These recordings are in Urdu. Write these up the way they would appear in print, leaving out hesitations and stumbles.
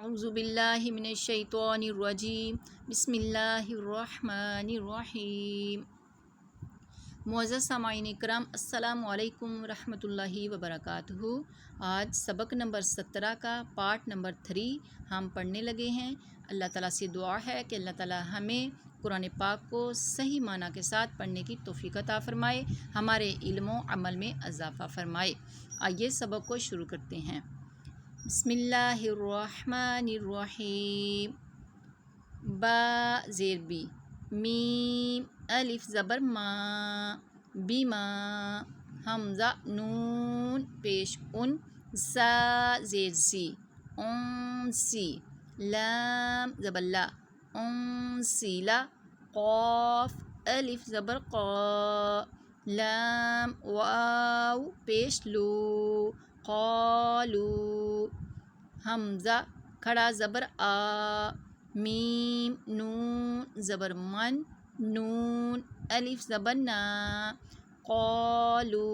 اعوذ باللہ من الشیطان الرجیم بسم اللہ الرحمن الرحیم۔ معزز سامعین کرام، السلام علیکم ورحمۃ اللہ وبرکاتہ۔ آج سبق نمبر 17 کا پارٹ نمبر 3 ہم پڑھنے لگے ہیں۔ اللہ تعالیٰ سے دعا ہے کہ اللہ تعالیٰ ہمیں قرآن پاک کو صحیح معنی کے ساتھ پڑھنے کی توفیق عطا فرمائے، ہمارے علم و عمل میں اضافہ فرمائے۔ آئیے سبق کو شروع کرتے ہیں۔ بسم اللہ الرحمن الرحیم۔ با زیر بی، میم الف زبر ما، بیما، حمزہ نون پیش ان، سا زیر سی، انسی، لام زبر لا، انسیلا، قاف الف زبر قا، لام واو پیش لو، قالو، حمزہ کھڑا زبر آ، میم نون زبر من، نون الف زبر نا، قالو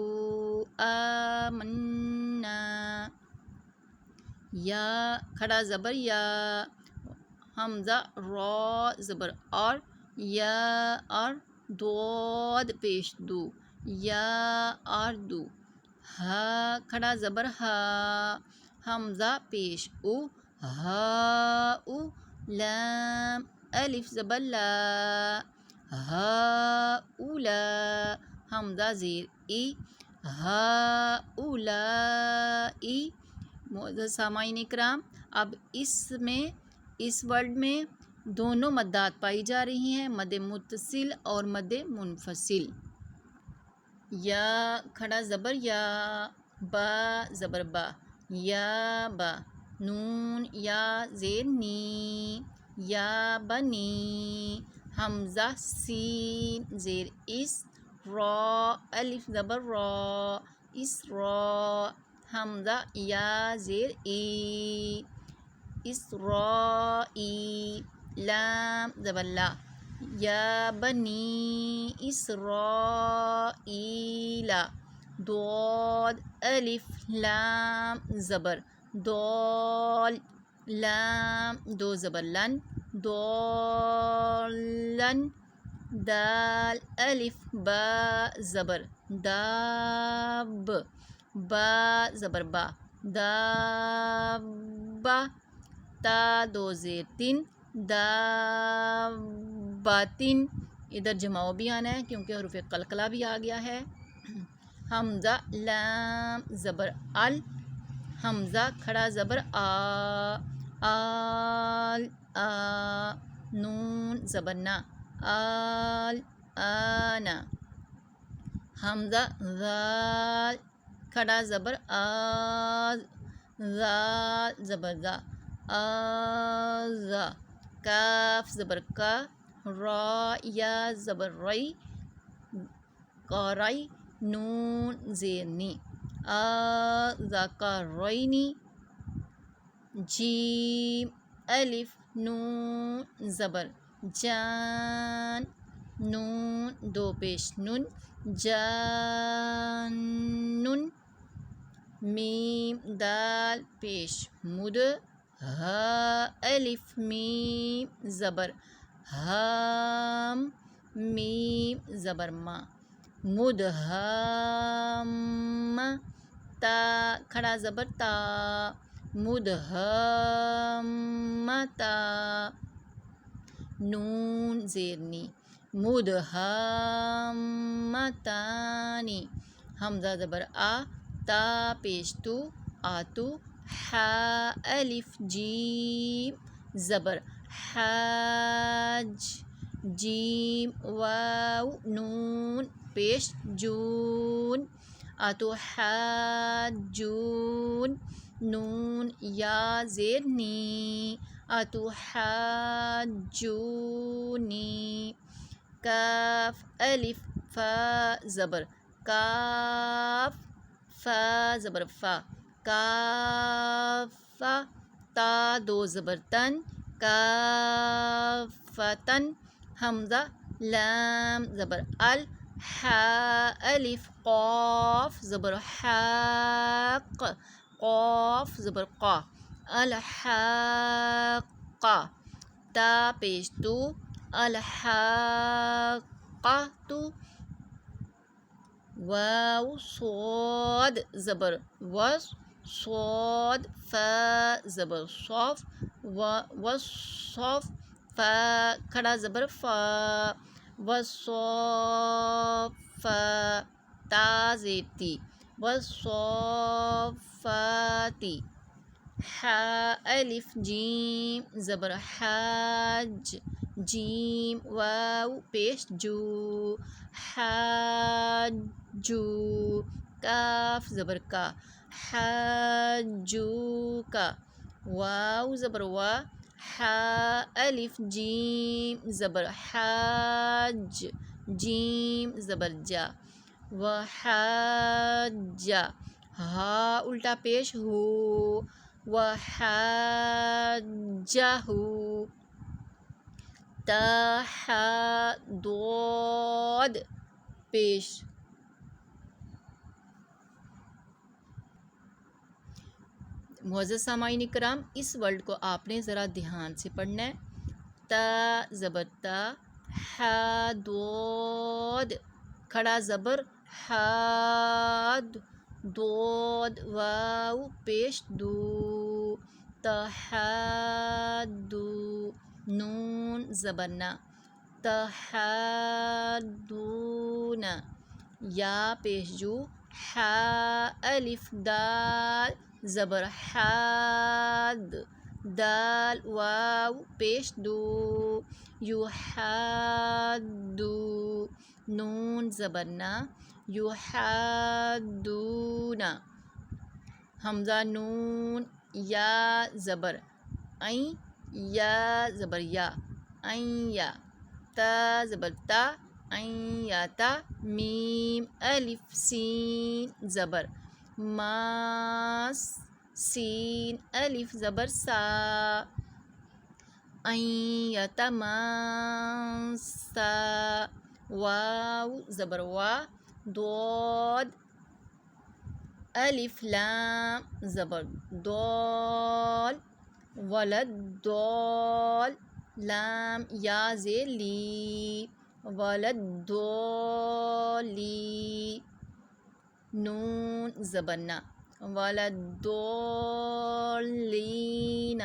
آمنا، یا کھڑا زبر یا، حمزہ را زبر اور، یا اور دود پیش دو، یا اور دو، ہا کھڑا زبر ہا، حمزہ پیش او، ہا او، لام الف زبر لا، ہا اولا، حمزہ زیر ای، ہا اولائی۔ معزز سامعین اکرام، اب اس ورڈ میں دونوں مدات پائی جا رہی ہیں، مد متصل اور مد منفصل۔ یا کھڑا زبر یا، با زبر با، یا با، نون یا زیر نی، یا بنی، حمزہ سین زیر اس، را الف زبر را، اسرا، حمزہ یا زیر ای، اسرائی، لام زبر لا، یا بنی اسرائیل، ضاد الف لام زبر دال، لام دو زبر لن، دالن، دال الف با زبر داب، با زبر با، دابا، تا دو زیر تین، داباتن، ادھر جماؤ بھی آنا ہے کیونکہ حروف قلقلہ بھی آ گیا ہے۔ حمزہ لام زبر ال، حمزہ کھڑا زبر آ، آل آ، نون زبر نا، آل آنا، حمزہ ذال کھڑا زبر آ، ذال زبر ذا، آذا، کاف زبر کا، را یا زبر رئی، قارئی، نون زیر نی، ذکرینی، جیم الف نون زبر جان، نون دو پیش نن، جانن، میم دال پیش مد، ہا الف میم زبر ہام، میم زبر ما، مدہم، تا کھڑا زبر تا، مدہمتا، نون زیر نی، مدہمتانی، حمزہ زبر آ، تا پیش تو، آتو، حا الف جیم زبر حاج، جیم واو نون پیش جون، آتو حاجون، نون یا زیر نی، آتو حاجونی، کاف الف فا زبر کاف، فا زبر فا، کافا، تا دو زبر تن، کافتن، حمزہ لام زبر ال، حا الف قاف زبر حاق، قاف زبر قا، الحاقہ، تا پیش تو، الحاقۃ، واو صاد زبر و، صاد فا زبر صوف، وصوف، فا کھڑا زبر فا، وصوف، تا زیر تی، وصوفاتی، حا الف جیم زبر حاج، جیم واو پیش جو، حاجو، کاف زبر کا، حاجوکا، واو زبر وا، حا الف جیم زبر حاج، جیم زبر جا، وحاجا، ہا الٹا پیش ہو، وحاجہ، تا حا ضاد پیش، معزز سامعین کرام اس ورڈ کو آپ نے ذرا دھیان سے پڑھنا ہے۔ تا زبر تا، حا ضاد کھڑا زبر حاد، ضاد واو پیش دو، تحادو، نون زبر نا، تحادون، یا پیش جو، حا الف دال زبر حاد، دال واو پیش دو، یحادو، نون زبر نا، یحادون، حمزہ نون، یا زبر عین، یا زبر یا، عین یا، تا زبر تا، عین یا تا، میم الف سین زبر ماس، سین الف زبر سا، عین یا تا ماسا، واو زبر وا، ضاد الف لام زبر ضال، ولد ضال، لام یا زیر لی، ولد ضالی، نون زبر نا، ولد ضالین،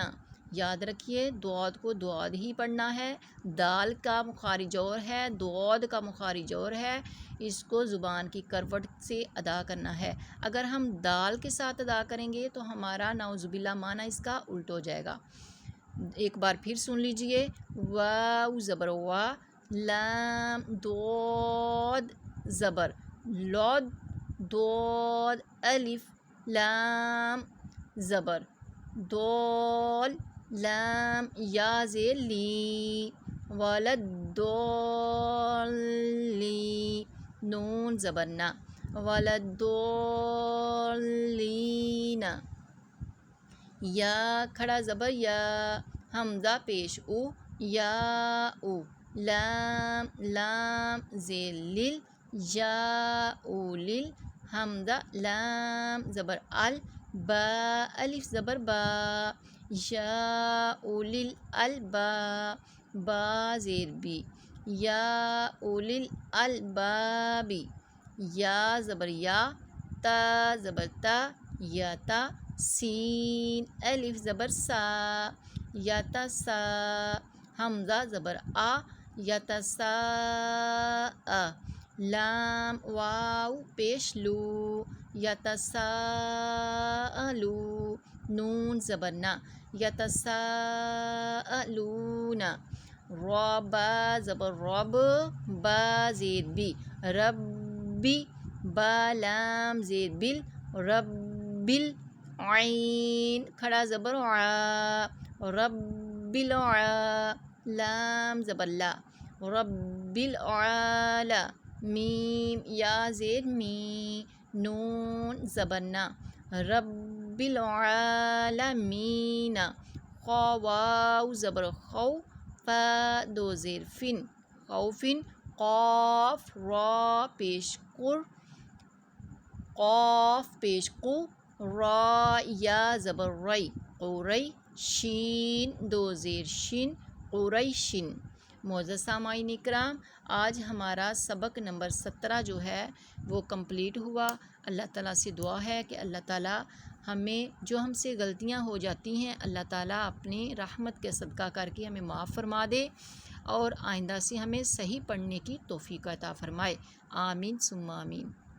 یاد رکھیے ضاد کو ضاد ہی پڑھنا ہے، دال کا مخارج اور ہے، ضاد کا مخارج اور ہے، اس کو زبان کی کروٹ سے ادا کرنا ہے۔ اگر ہم دال کے ساتھ ادا کریں گے تو ہمارا نعوذ باللہ معنی اس کا الٹ ہو جائے گا۔ ایک بار پھر سن لیجئے، واو زبر وا، لام ضاد زبر لود، ضاد الف لام زبر ضال، لام یا زیر لی، ولد ضالی، نون زبر نا، ولد ضالین، یا کھڑا زبر یا، حمزہ پیش او، یا او، لام لام زیر لل، یا اولل، حمزہ لام زبر ال، با الف زبر با، یا اولل البا، با زیر بی، یا اولل البابی، یا زبر یا، تا زبر تا، یا تا، سین الف زبر سا، یا تا سا، حمزہ زبر آ، یا تا سا آ، لام واو پیش لو، یا تا سا لو، نون زبر نا، یا تا سا لون، را با زبر رب، با زیر بی، ربی، با لام زیر بل، ربل، عین کھڑا زبر عا، ربل عا، لام زبر لا، ربل عالا، میم یا زیر می، نون زبر نا، رب العالمین، خا واو زبر خو، فا دو زیر فن، خوفن، قاف را پیش قر، قاف پیش قو، را یا زبر ری، قریشین، دو زیر شین، قریشن۔ معزز سامعین اکرام، آج ہمارا سبق نمبر 17 جو ہے وہ کمپلیٹ ہوا۔ اللہ تعالیٰ سے دعا ہے کہ اللہ تعالیٰ ہم سے غلطیاں ہو جاتی ہیں، اللہ تعالیٰ اپنی رحمت کے صدقہ کر کے ہمیں معاف فرما دے اور آئندہ سے ہمیں صحیح پڑھنے کی توفیق عطا فرمائے۔ آمین ثم آمین۔